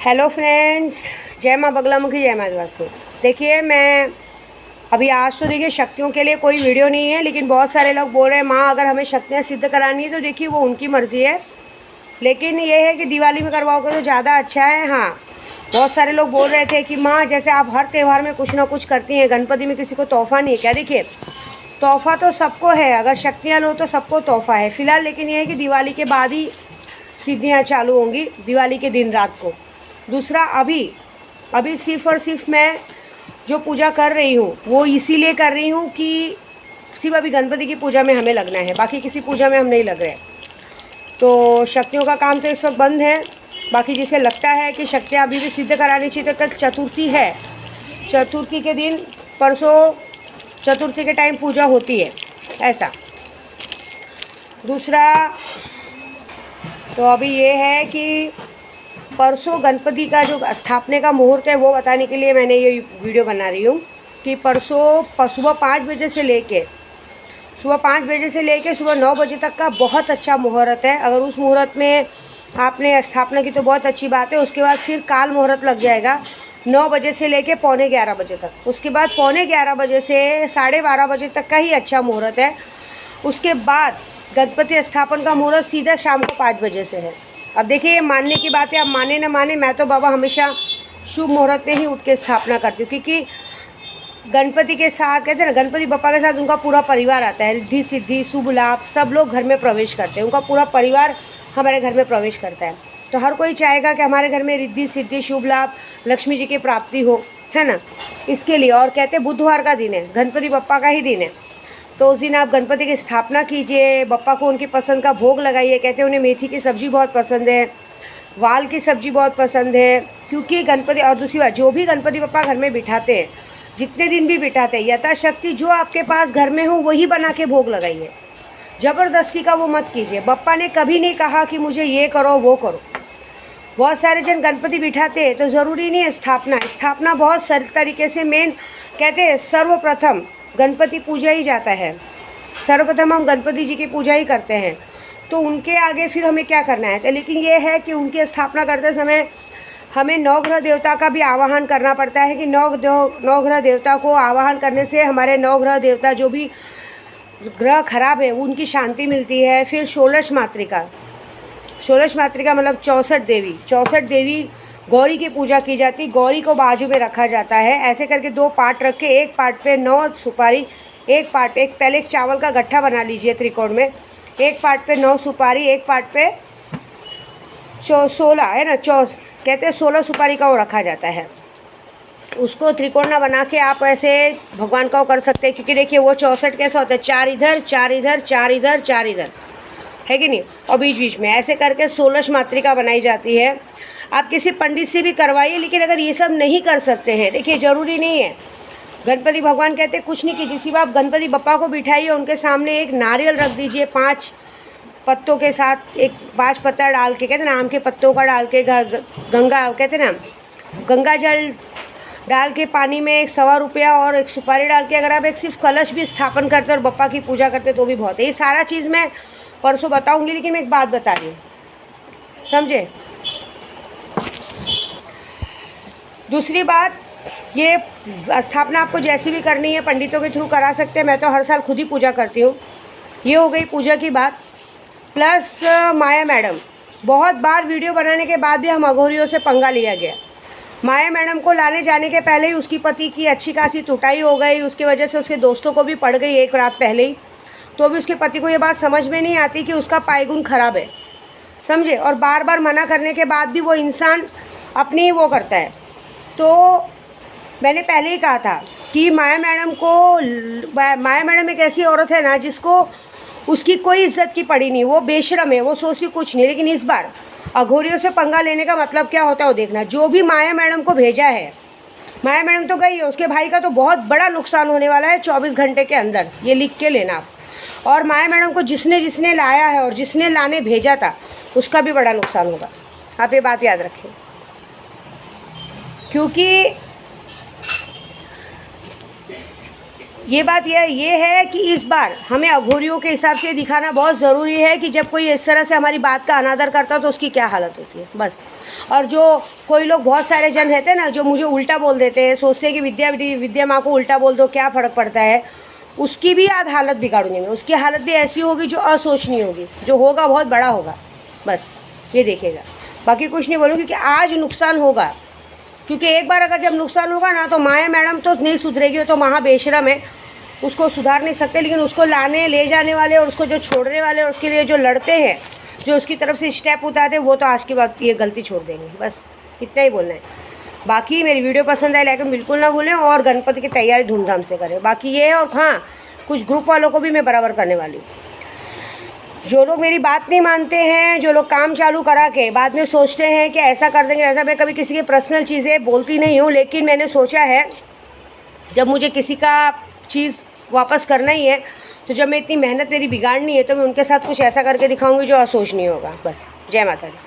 Hello friends, जय माँ बगलामुखी, जय माँ वास्तु। देखिए, मैं अभी आज तो देखिए शक्तियों के लिए कोई वीडियो नहीं है, लेकिन बहुत सारे लोग बोल रहे हैं माँ अगर हमें शक्तियाँ सिद्ध करानी है तो देखिए वो उनकी मर्ज़ी है, लेकिन ये है कि दिवाली में करवाओगे तो ज़्यादा अच्छा है। हाँ, बहुत सारे लोग बोल रहे थे कि माँ जैसे आप हर त्यौहार में कुछ ना कुछ करती हैं, गणपति में किसी को तोहफ़ा नहीं है क्या? देखिए, तोहफ़ा तो सबको है, अगर शक्तियाँ लो तो सबको तोहफ़ा है फ़िलहाल, लेकिन ये है कि दिवाली के बाद ही सिद्धियाँ चालू होंगी, दिवाली के दिन रात को। दूसरा, अभी सिर्फ़ और सिर्फ मैं जो पूजा कर रही हूँ वो इसीलिए कर रही हूँ कि सिर्फ अभी गणपति की पूजा में हमें लगना है, बाकी किसी पूजा में हम नहीं लग रहे। तो शक्तियों का काम तो इस वक्त बंद है। बाकी जिसे लगता है कि शक्तियाँ अभी भी सिद्ध करानी चाहिए तो कल चतुर्थी है, चतुर्थी के दिन परसों चतुर्थी के टाइम पूजा होती है, ऐसा। दूसरा तो अभी ये है कि परसों गणपति का जो स्थापने का मुहूर्त है वो बताने के लिए मैंने ये वीडियो बना रही हूँ कि परसों सुबह 5 बजे से लेके सुबह 9 बजे तक का बहुत अच्छा मुहूर्त है। अगर उस मुहूर्त में आपने स्थापना की तो बहुत अच्छी बात है। उसके बाद फिर काल मुहूर्त लग जाएगा 9 बजे से लेके पौने 11 बजे तक। उसके बाद पौने 11 बजे से 12:30 बजे तक का ही अच्छा मुहूर्त है। उसके बाद गणपति स्थापन का मुहूर्त सीधा शाम को 5 बजे से है। अब देखिए, ये मानने की बात है, आप माने ना माने, मैं तो बाबा हमेशा शुभ मुहूर्त में ही उठ के स्थापना करती हूँ, क्योंकि गणपति के साथ कहते हैं ना, गणपति बप्पा के साथ उनका पूरा परिवार आता है। रिद्धि सिद्धि शुभ लाभ सब लोग घर में प्रवेश करते हैं, उनका पूरा परिवार हमारे घर में प्रवेश करता है। तो हर कोई चाहेगा कि हमारे घर में रिद्धि सिद्धि शुभ लाभ लक्ष्मी जी की प्राप्ति हो, है ना। इसके लिए, और कहते हैं बुधवार का दिन है, गणपति बप्पा का ही दिन है, तो उस दिन आप गणपति की स्थापना कीजिए, बप्पा को उनकी पसंद का भोग लगाइए। कहते हैं उन्हें मेथी की सब्ज़ी बहुत पसंद है, वाल की सब्ज़ी बहुत पसंद है, क्योंकि गणपति, और दूसरी बात, जो भी गणपति बप्पा घर में बिठाते हैं, जितने दिन भी बिठाते हैं, यथाशक्ति जो आपके पास घर में हो वही बना के भोग लगाइए। ज़बरदस्ती का वो मत कीजिए। बप्पा ने कभी नहीं कहा कि मुझे ये करो वो करो। बहुत सारे जन गणपति बिठाते हैं तो ज़रूरी नहीं है स्थापना बहुत सरल तरीके से, मेन कहते हैं सर्वप्रथम गणपति पूजा ही जाता है, सर्वप्रथम हम गणपति जी की पूजा ही करते हैं, तो उनके आगे फिर हमें क्या करना है। तो लेकिन ये है कि उनकी स्थापना करते समय हमें नवग्रह देवता का भी आवाहन करना पड़ता है, कि नवग्रह देवता को आवाहन करने से हमारे नवग्रह देवता जो भी ग्रह खराब है उनकी शांति मिलती है। फिर षोडश मातृका मतलब 64 देवी गौरी की पूजा की जाती, गौरी को बाजू में रखा जाता है। ऐसे करके 2 पार्ट रख के, एक पार्ट पे 9 सुपारी, एक पहले एक चावल का गट्ठा बना लीजिए त्रिकोण में, एक पार्ट पे 9 सुपारी, एक पार्ट पे 16 है ना, कहते हैं 16 सुपारी का वो रखा जाता है। उसको त्रिकोण ना बना के आप ऐसे भगवान का वो कर सकते हैं, क्योंकि देखिए वो 64 कैसा होता है, 4 इधर 4 इधर 4 इधर 4 इधर, है कि नहीं, और बीच बीच में ऐसे करके 16 मातृका बनाई जाती है। आप किसी पंडित से भी करवाइए, लेकिन अगर ये सब नहीं कर सकते हैं, देखिए ज़रूरी नहीं है। गणपति भगवान कहते हैं कुछ नहीं कीजिए, सिर्फ आप गणपति बप्पा को बिठाइए, उनके सामने एक नारियल रख दीजिए 5 पत्तों के साथ, एक 5 पत्ता डाल के, कहते हैं ना आम के पत्तों का डाल के, गंगा कहते हैं ना, गंगा जल डाल के पानी में 1.25 रुपया और एक सुपारी डाल के अगर आप एक सिर्फ कलश भी स्थापन करते और बप्पा की पूजा करते तो भी बहुत है। ये सारा चीज़ मैं परसों बताऊंगी, लेकिन मैं एक बात बता रही हूँ, समझे। दूसरी बात, ये स्थापना आपको जैसी भी करनी है पंडितों के थ्रू करा सकते हैं, मैं तो हर साल खुद ही पूजा करती हूँ। ये हो गई पूजा की बात। प्लस माया मैडम, बहुत बार वीडियो बनाने के बाद भी हम अघोरियों से पंगा लिया गया। माया मैडम को लाने जाने के पहले ही उसकी पति की अच्छी खासी टुटाई हो गई, उसकी वजह से उसके दोस्तों को भी पड़ गई एक रात पहले ही। तो भी उसके पति को ये बात समझ में नहीं आती कि उसका पायगुण खराब है, समझे, और बार बार मना करने के बाद भी वो इंसान अपनी वो करता है। तो मैंने पहले ही कहा था कि माया मैडम एक ऐसी औरत है ना जिसको उसकी कोई इज्जत की पड़ी नहीं, वो बेशरम है, वो सोचती कुछ नहीं। लेकिन इस बार अघोरियों से पंगा लेने का मतलब क्या होता है वो देखना। जो भी माया मैडम को भेजा है, माया मैडम तो गई है, उसके भाई का तो बहुत बड़ा नुकसान होने वाला है 24 घंटे के अंदर, ये लिख के लेना आप। और माया मैडम को जिसने लाया है और जिसने लाने भेजा था उसका भी बड़ा नुकसान होगा, आप ये बात याद रखें। क्योंकि ये बात ये है कि इस बार हमें अघोरियों के हिसाब से दिखाना बहुत ज़रूरी है कि जब कोई इस तरह से हमारी बात का अनादर करता है तो उसकी क्या हालत होती है, बस। और जो कोई लोग बहुत सारे जन रहते हैं ना जो मुझे उल्टा बोल देते हैं, सोचते हैं कि विद्या माँ को उल्टा बोल दो, क्या फ़र्क पड़ता है, उसकी भी आज हालत बिगाड़ूंगी मैं। उसकी हालत भी ऐसी होगी जो असोचनीय होगी, जो होगा बहुत बड़ा होगा, बस ये देखिएगा। बाकी कुछ नहीं बोलूँगी, क्योंकि आज नुकसान होगा, क्योंकि एक बार अगर जब नुकसान होगा ना तो माया मैडम तो नहीं सुधरेगी, वो तो महा बेशरम है, उसको सुधार नहीं सकते। लेकिन उसको ले जाने वाले और उसको जो छोड़ने वाले और उसके लिए जो लड़ते हैं, जो उसकी तरफ से स्टेप उठाते हैं, वो तो आज के बाद ये गलती छोड़ देंगे। बस इतना ही बोलना है। बाकी मेरी वीडियो पसंद आए लाइक बिल्कुल ना भूलें, और गणपति की तैयारी धूमधाम से करें। बाकी ये है, और हाँ कुछ ग्रुप वालों को भी मैं बराबर करने वाली हूँ। जो लोग मेरी बात नहीं मानते हैं, जो लोग काम चालू करा के बाद में सोचते हैं कि ऐसा कर देंगे ऐसा, मैं कभी किसी की पर्सनल चीज़ें बोलती नहीं हूँ। लेकिन मैंने सोचा है जब मुझे किसी का चीज़ वापस करना ही है, तो जब मैं इतनी मेहनत मेरी बिगाड़नी है, तो मैं उनके साथ कुछ ऐसा करके दिखाऊंगी जो असोचनीय होगा। बस जय माता दी।